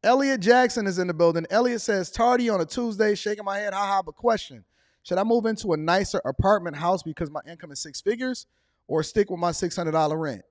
Elliot Jackson is in the building. Elliot says, tardy on a Tuesday, shaking my head, haha, but question. Should I move into a nicer apartment house because my income is six figures or stick with my $600 rent?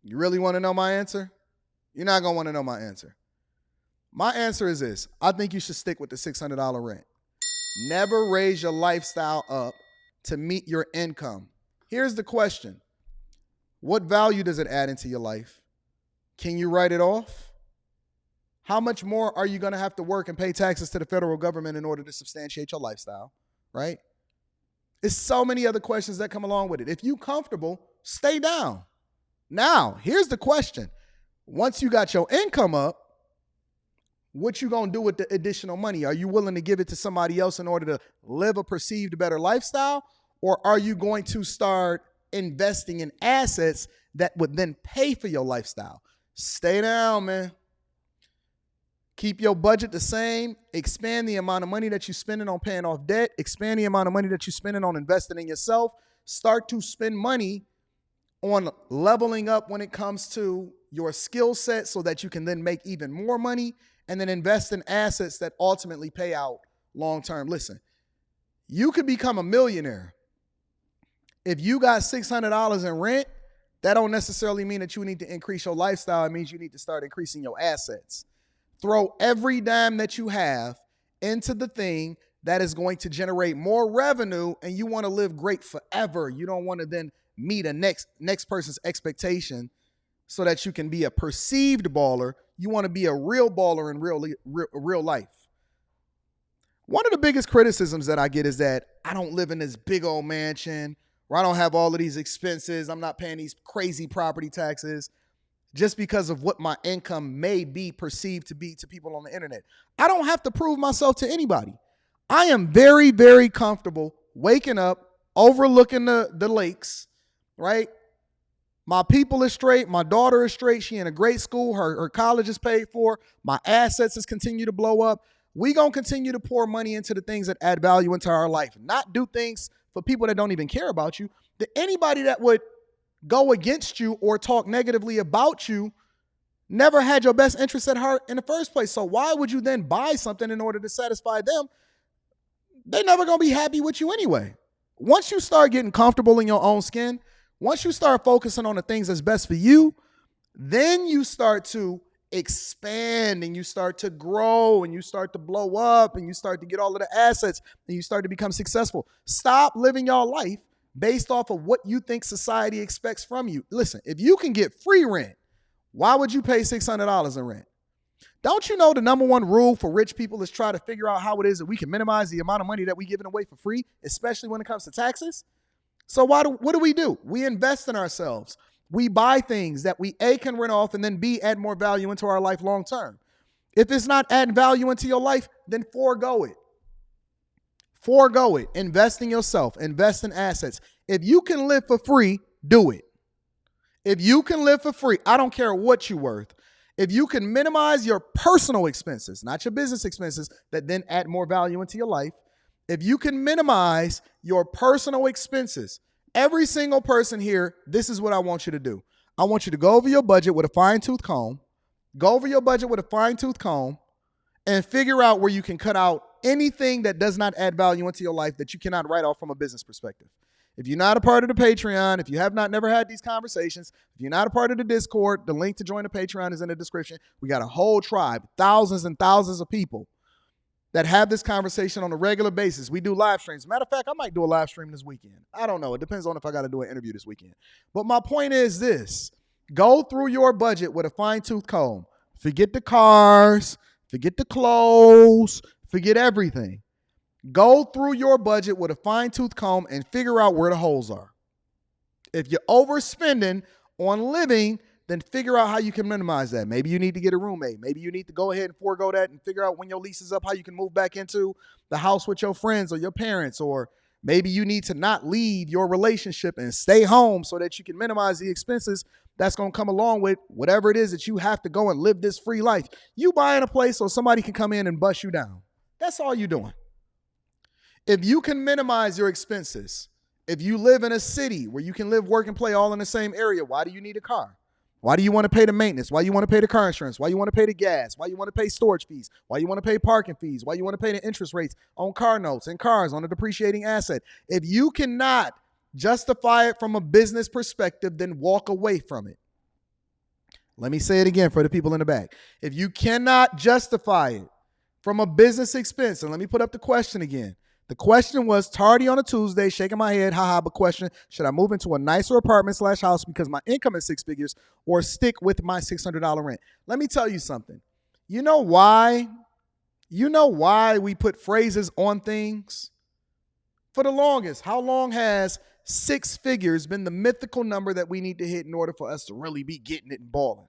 You really want to know my answer? You're not going to want to know my answer. My answer is this. I think you should stick with the $600 rent. Never raise your lifestyle up to meet your income. Here's the question. What value does it add into your life? Can you write it off? How much more are you going to have to work and pay taxes to the federal government in order to substantiate your lifestyle, right? It's so many other questions that come along with it. If you're comfortable, stay down. Now, here's the question. Once you got your income up, what you going to do with the additional money? Are you willing to give it to somebody else in order to live a perceived better lifestyle? Or are you going to start investing in assets that would then pay for your lifestyle? Stay down, man. Keep your budget the same. Expand the amount of money that you're spending on paying off debt. Expand the amount of money that you're spending on investing in yourself. Start to spend money on leveling up when it comes to your skill set so that you can then make even more money and then invest in assets that ultimately pay out long term. Listen, you could become a millionaire. If you got $600 in rent, that don't necessarily mean that you need to increase your lifestyle. It means you need to start increasing your assets. Throw every dime that you have into the thing that is going to generate more revenue, and you want to live great forever. You don't want to then meet a next person's expectation so that you can be a perceived baller. You want to be a real baller in real life. One of the biggest criticisms that I get is that I don't live in this big old mansion, or I don't have all of these expenses. I'm not paying these crazy property taxes just because of what my income may be perceived to be to people on the internet. I don't have to prove myself to anybody. I am very, very comfortable waking up, overlooking the lakes, right? My people is straight. My daughter is straight. She in a great school. Her college is paid for. My assets is continue to blow up. We going to continue to pour money into the things that add value into our life, not do things for people that don't even care about you. Anybody that would go against you or talk negatively about you never had your best interest at heart in the first place. So why would you then buy something in order to satisfy them? They're never going to be happy with you anyway. Once you start getting comfortable in your own skin, once you start focusing on the things that's best for you, then you start to expand and you start to grow and you start to blow up and you start to get all of the assets and you start to become successful. Stop living your life based off of what you think society expects from you. Listen, if you can get free rent, why would you pay $600 in rent? Don't you know the number one rule for rich people is try to figure out how it is that we can minimize the amount of money that we're giving away for free, especially when it comes to taxes? So what do? We invest in ourselves. We buy things that we A, can rent off, and then B, add more value into our life long term. If it's not adding value into your life, then forego it. Forego it. Invest in yourself. Invest in assets. If you can live for free, do it. If you can live for free, I don't care what you're worth. If you can minimize your personal expenses, not your business expenses, that then add more value into your life. If you can minimize your personal expenses, every single person here, this is what I want you to do. I want you to go over your budget with a fine-tooth comb. Go over your budget with a fine-tooth comb and figure out where you can cut out anything that does not add value into your life that you cannot write off from a business perspective. If you're not a part of the Patreon, if you have not never had these conversations, if you're not a part of the Discord, the link to join the Patreon is in the description. We got a whole tribe, thousands and thousands of people that have this conversation on a regular basis. We do live streams. Matter of fact, I might do a live stream this weekend. I don't know. It depends on if I got to do an interview this weekend. But my point is this. Go through your budget with a fine-tooth comb. Forget the cars. Forget the clothes. Forget everything. Go through your budget with a fine-tooth comb and figure out where the holes are. If you're overspending on living, then figure out how you can minimize that. Maybe you need to get a roommate. Maybe you need to go ahead and forego that and figure out when your lease is up how you can move back into the house with your friends or your parents. Or maybe you need to not leave your relationship and stay home so that you can minimize the expenses that's going to come along with whatever it is that you have to go and live this free life. You buying a place so somebody can come in and bust you down. That's all you're doing. If you can minimize your expenses, if you live in a city where you can live, work, and play all in the same area, why do you need a car? Why do you want to pay the maintenance? Why you want to pay the car insurance? Why you want to pay the gas? Why you want to pay storage fees? Why you want to pay parking fees? Why you want to pay the interest rates on car notes and cars on a depreciating asset? If you cannot justify it from a business perspective, then walk away from it. Let me say it again for the people in the back. If you cannot justify it from a business expense, and let me put up the question again. The question was, tardy on a Tuesday, shaking my head, haha, but question, should I move into a nicer apartment/house because my income is six figures or stick with my $600 rent? Let me tell you something. You know why? You know why we put phrases on things? For the longest, how long has six figures been the mythical number that we need to hit in order for us to really be getting it and balling?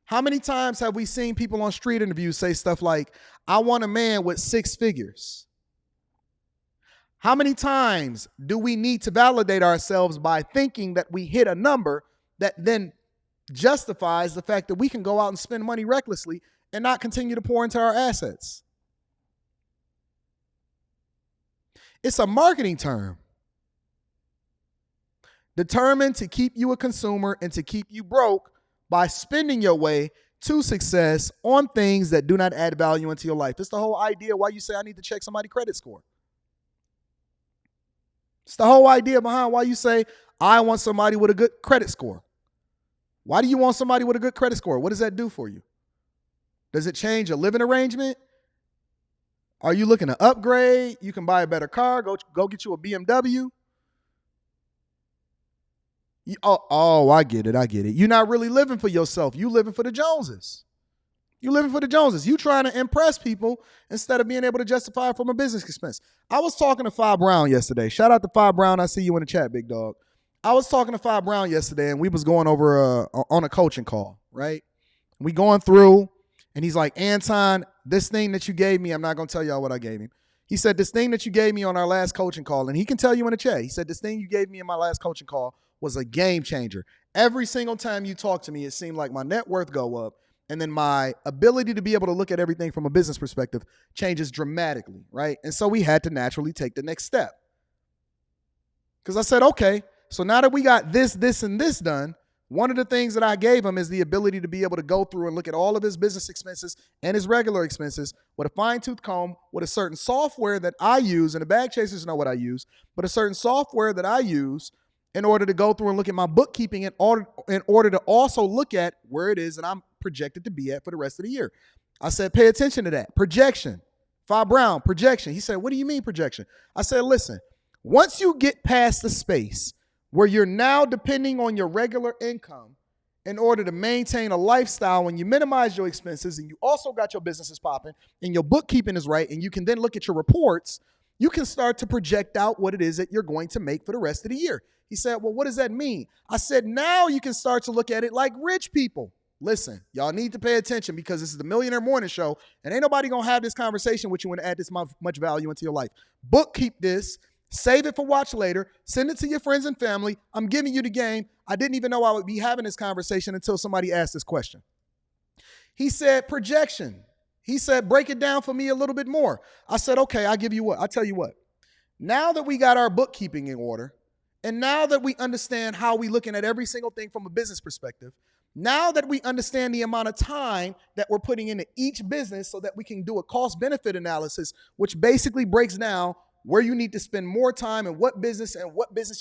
How many times have we seen people on street interviews say stuff like, I want a man with six figures? How many times do we need to validate ourselves by thinking that we hit a number that then justifies the fact that we can go out and spend money recklessly and not continue to pour into our assets? It's a marketing term determined to keep you a consumer and to keep you broke by spending your way to success on things that do not add value into your life. It's the whole idea why you say I need to check somebody's credit score. It's the whole idea behind why you say, I want somebody with a good credit score. Why do you want somebody with a good credit score? What does that do for you? Does it change your living arrangement? Are you looking to upgrade? You can buy a better car. Go get you a BMW. I get it. You're not really living for yourself. You living for the Joneses. You trying to impress people instead of being able to justify it from a business expense. I was talking to Fi Brown yesterday. Shout out to Fi Brown. I see you in the chat, big dog. I was talking to Fi Brown yesterday, and we was going over on a coaching call, right? We going through, and he's like, Anton, this thing that you gave me, I'm not going to tell y'all what I gave him. He said, this thing that you gave me on our last coaching call, and he can tell you in the chat, he said, this thing you gave me in my last coaching call was a game changer. Every single time you talk to me, it seemed like my net worth go up. And then my ability to be able to look at everything from a business perspective changes dramatically, right? And so we had to naturally take the next step. Because I said, okay, so now that we got this, and this done, one of the things that I gave him is the ability to be able to go through and look at all of his business expenses and his regular expenses with a fine-tooth comb, with a certain software that I use, and the bag chasers know what I use, but a certain software that I use in order to go through and look at my bookkeeping in order to also look at where it is that I'm projected to be at for the rest of the year. I said, pay attention to that. Projection. Fi Brown, projection. He said, what do you mean projection? I said, listen, once you get past the space where you're now depending on your regular income in order to maintain a lifestyle, and you minimize your expenses, and you also got your businesses popping, and your bookkeeping is right, and you can then look at your reports, you can start to project out what it is that you're going to make for the rest of the year. He said, well, what does that mean? I said, now you can start to look at it like rich people. Listen, y'all need to pay attention because this is the Millionaire Morning Show, and ain't nobody going to have this conversation with you and add this much value into your life. Bookkeep this, save it for watch later, send it to your friends and family. I'm giving you the game. I didn't even know I would be having this conversation until somebody asked this question. He said, projection. He said, break it down for me a little bit more. I said, okay, I'll tell you what. Now that we got our bookkeeping in order, and now that we understand how we looking at every single thing from a business perspective, now that we understand the amount of time that we're putting into each business so that we can do a cost-benefit analysis, which basically breaks down where you need to spend more time and what business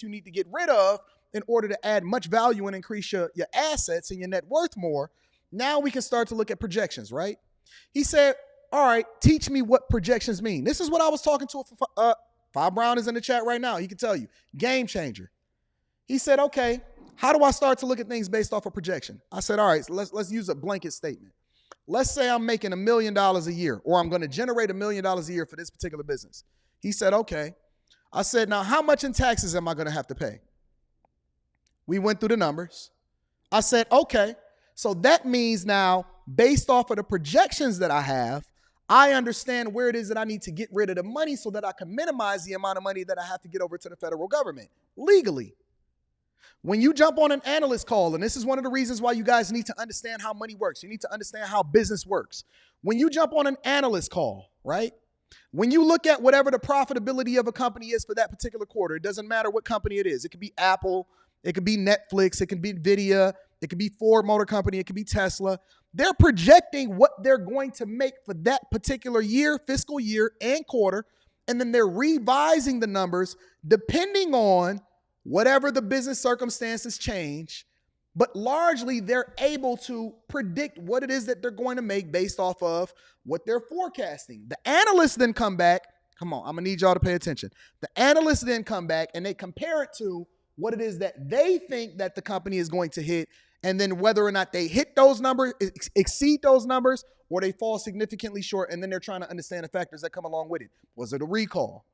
you need to get rid of in order to add much value and increase your assets and your net worth more, now we can start to look at projections, right? He said, all right, teach me what projections mean. This is what I was talking to. Fi Brown is in the chat right now. He can tell you. Game changer. He said, okay, how do I start to look at things based off of projection? I said, all right, so let's use a blanket statement. Let's say I'm making $1 million a year, or I'm going to generate $1 million a year for this particular business. He said, okay. I said, now how much in taxes am I going to have to pay? We went through the numbers. I said, okay, so that means now based off of the projections that I have, I understand where it is that I need to get rid of the money so that I can minimize the amount of money that I have to get over to the federal government legally. When you jump on an analyst call, and this is one of the reasons why you guys need to understand how money works. You need to understand how business works. When you jump on an analyst call, right? When you look at whatever the profitability of a company is for that particular quarter, it doesn't matter what company it is. It could be Apple, it could be Netflix, it could be Nvidia, It could be Ford Motor Company. It could be Tesla. They're projecting what they're going to make for that particular year, fiscal year, and quarter. And then they're revising the numbers depending on whatever the business circumstances change. But largely, they're able to predict what it is that they're going to make based off of what they're forecasting. The analysts then come back. Come on, I'm going to need y'all to pay attention. The analysts then come back and they compare it to what it is that they think that the company is going to hit, and then whether or not they hit those numbers, exceed those numbers, or they fall significantly short, and then they're trying to understand the factors that come along with it. Was it a recall?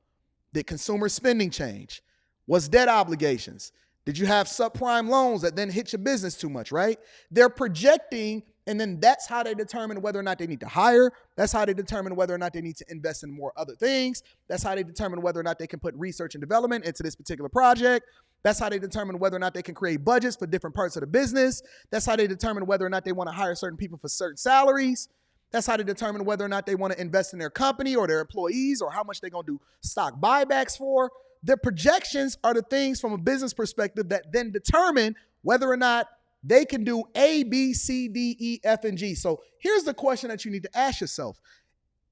Did consumer spending change? Was debt obligations? Did you have subprime loans that then hit your business too much, right? They're projecting, and then that's how they determine whether or not they need to hire. That's how they determine whether or not they need to invest in more other things. That's how they determine whether or not they can put research and development into this particular project. That's how they determine whether or not they can create budgets for different parts of the business. That's how they determine whether or not they want to hire certain people for certain salaries. That's how they determine whether or not they want to invest in their company or their employees, or how much they're going to do stock buybacks for. The projections are the things from a business perspective that then determine whether or not they can do A, B, C, D, E, F, and G. So here's the question that you need to ask yourself.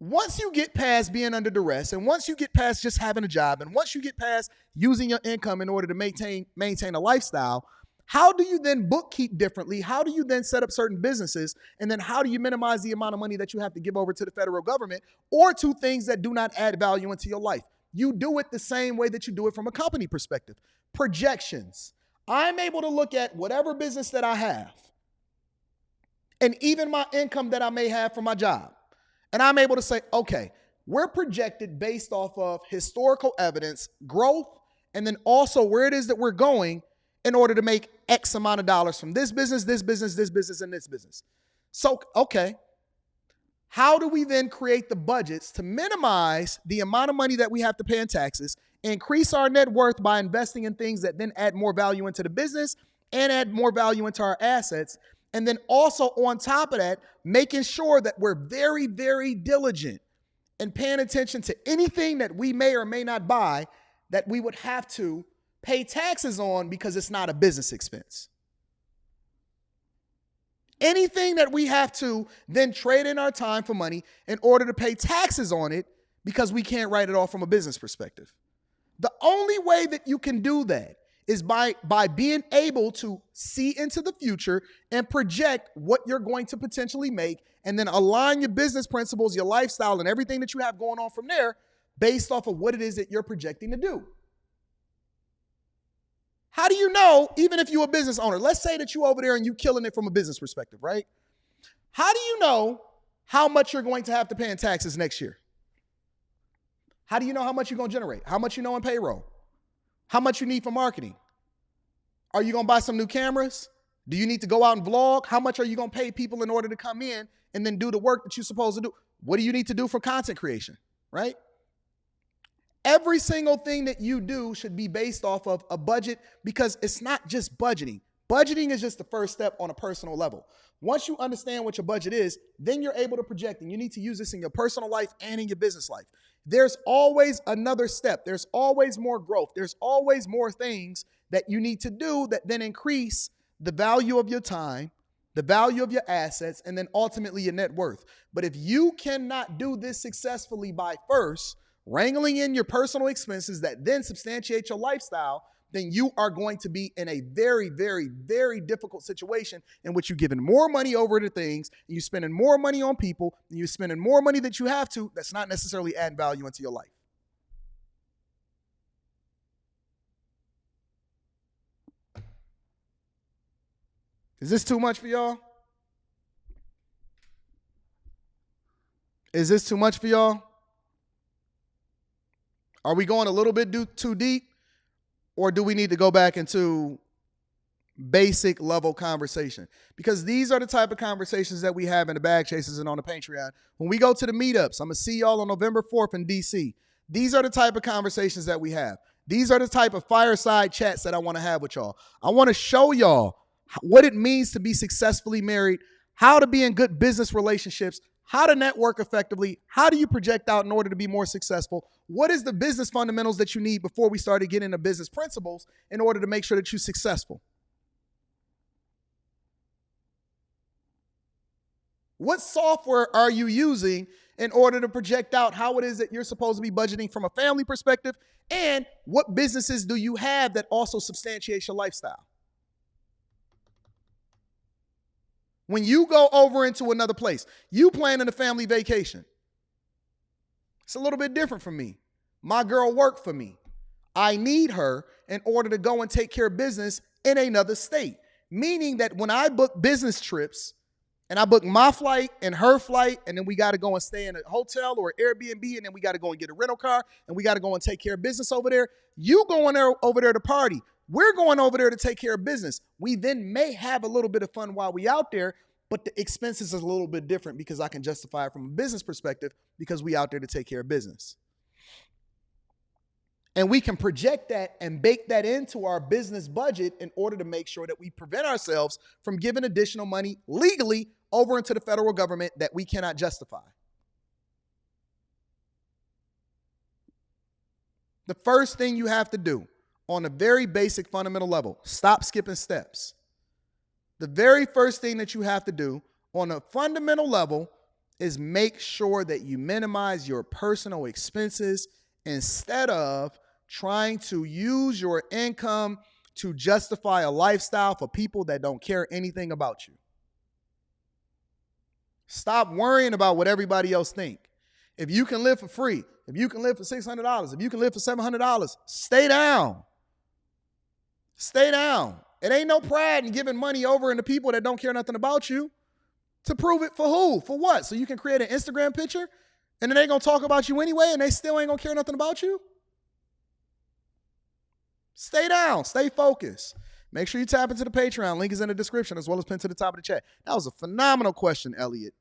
Once you get past being under duress, and once you get past just having a job, and once you get past using your income in order to maintain a lifestyle, how do you then bookkeep differently? How do you then set up certain businesses? And then how do you minimize the amount of money that you have to give over to the federal government or to things that do not add value into your life? You do it the same way that you do it from a company perspective. Projections. I'm able to look at whatever business that I have and even my income that I may have from my job. And I'm able to say, okay, we're projected based off of historical evidence, growth, and then also where it is that we're going in order to make X amount of dollars from this business, this business, this business, and this business. So, okay. How do we then create the budgets to minimize the amount of money that we have to pay in taxes, increase our net worth by investing in things that then add more value into the business and add more value into our assets? And then also on top of that, making sure that we're very, very diligent and paying attention to anything that we may or may not buy that we would have to pay taxes on because it's not a business expense. Anything that we have to then trade in our time for money in order to pay taxes on it because we can't write it off from a business perspective. The only way that you can do that is by being able to see into the future and project what you're going to potentially make, and then align your business principles, your lifestyle, and everything that you have going on from there based off of what it is that you're projecting to do. How do you know, even if you're a business owner, let's say that you over there and you killing it from a business perspective, right? How do you know how much you're going to have to pay in taxes next year? How do you know how much you're going to generate? How much you know in payroll? How much you need for marketing? Are you going to buy some new cameras? Do you need to go out and vlog? How much are you going to pay people in order to come in and then do the work that you're supposed to do? What do you need to do for content creation, right? Every single thing that you do should be based off of a budget, because it's not just budgeting. Budgeting is just the first step on a personal level. Once you understand what your budget is, then you're able to project, and you need to use this in your personal life and in your business life. There's always another step. There's always more growth. There's always more things that you need to do that then increase the value of your time, the value of your assets, and then ultimately your net worth. But if you cannot do this successfully by first wrangling in your personal expenses that then substantiate your lifestyle, then you are going to be in a very, very, very difficult situation in which you're giving more money over to things, and you're spending more money on people, and you're spending more money that you have to that's not necessarily adding value into your life. Is this too much for y'all? Is this too much for y'all? Are we going a little bit too deep, or do we need to go back into basic level conversation? Because these are the type of conversations that we have in the Bag Chasers and on the Patreon. When we go to the meetups, I'm going to see y'all on November 4th in DC. These are the type of conversations that we have. These are the type of fireside chats that I want to have with y'all. I want to show y'all what it means to be successfully married, how to be in good business relationships, how to network effectively, how do you project out in order to be more successful, what is the business fundamentals that you need before we start to get into business principles in order to make sure that you're successful. What software are you using in order to project out how it is that you're supposed to be budgeting from a family perspective? And what businesses do you have that also substantiate your lifestyle? When you go over into another place, you planning a family vacation. It's a little bit different from me. My girl worked for me. I need her in order to go and take care of business in another state. Meaning that when I book business trips and I book my flight and her flight, and then we got to go and stay in a hotel or Airbnb, and then we got to go and get a rental car, and we got to go and take care of business over there. You going there over there to party. We're going over there to take care of business. We then may have a little bit of fun while we out there, but the expenses is a little bit different because I can justify it from a business perspective because we out there to take care of business. And we can project that and bake that into our business budget in order to make sure that we prevent ourselves from giving additional money legally over into the federal government that we cannot justify. The first thing you have to do on a very basic fundamental level, stop skipping steps. The very first thing that you have to do on a fundamental level is make sure that you minimize your personal expenses instead of trying to use your income to justify a lifestyle for people that don't care anything about you. Stop worrying about what everybody else think. If you can live for free, if you can live for $600, if you can live for $700, stay down. Stay down. It ain't no pride in giving money over into people that don't care nothing about you. To prove it for who? For what? So you can create an Instagram picture and then they gonna talk about you anyway and they still ain't gonna care nothing about you? Stay down. Stay focused. Make sure you tap into the Patreon. Link is in the description as well as pinned to the top of the chat. That was a phenomenal question, Elliot.